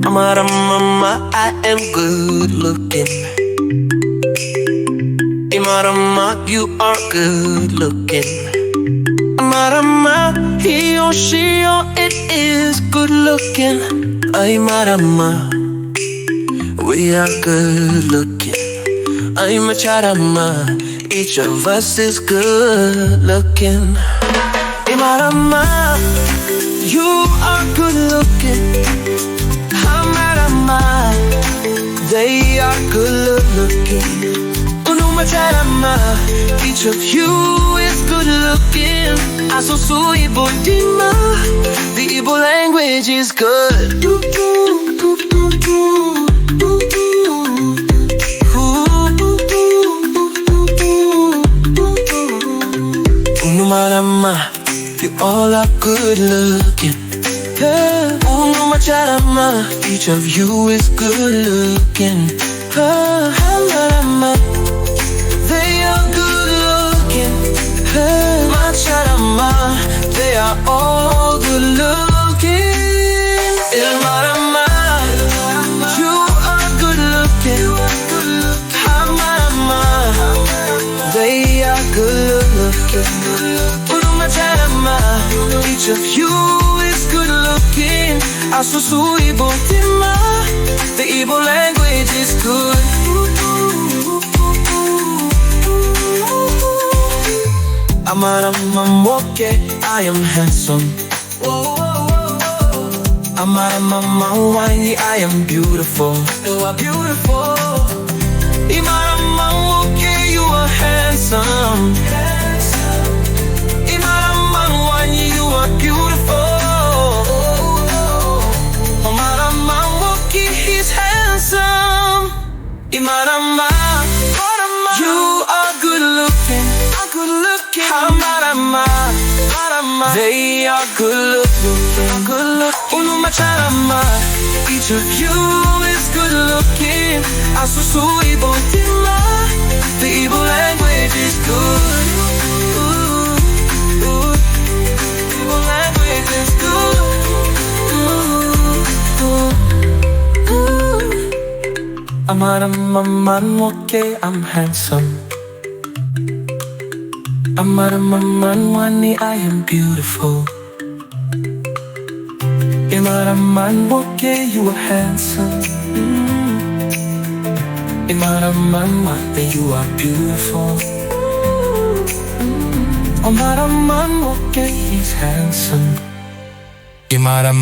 Amara mama, I am good looking. Amara, you are good looking. Amara, he or she or it is good looking. Amara, we are good looking. Machara, each of us is good looking. Amara, you are good looking. Amara, they are good looking. Machara, each of you is good looking. Asusu Igbo dima, the Igbo language is good. Umuagu, you all are good looking. Machara, each of you is good looking. They are good looking. Machara, they are all good looking. Amara, you are good looking. Amara, they are good looking. Machara, each of you is good looking. Asusu Igbo dima, the Igbo language is good. Amara, nwoke, I am handsome. Amara, nwanyị, I am beautiful. You are beautiful. Amara, nwoke, you are handsome. Amara, nwanyị, you are beautiful. Amara, nwoke, he's handsome. Amara, you are good looking. Amara, they are good looking. Machara, each of you is good looking. Asusu Igbo dima, the Igbo language is good. Igbo language is good. Amara, nwoke, I'm handsome. Amara, nwanyị, I am beautiful. Amara, nwoke, you are handsome. Amara, nwanyị, you are beautiful. Amara, nwoke, he's handsome. Amara,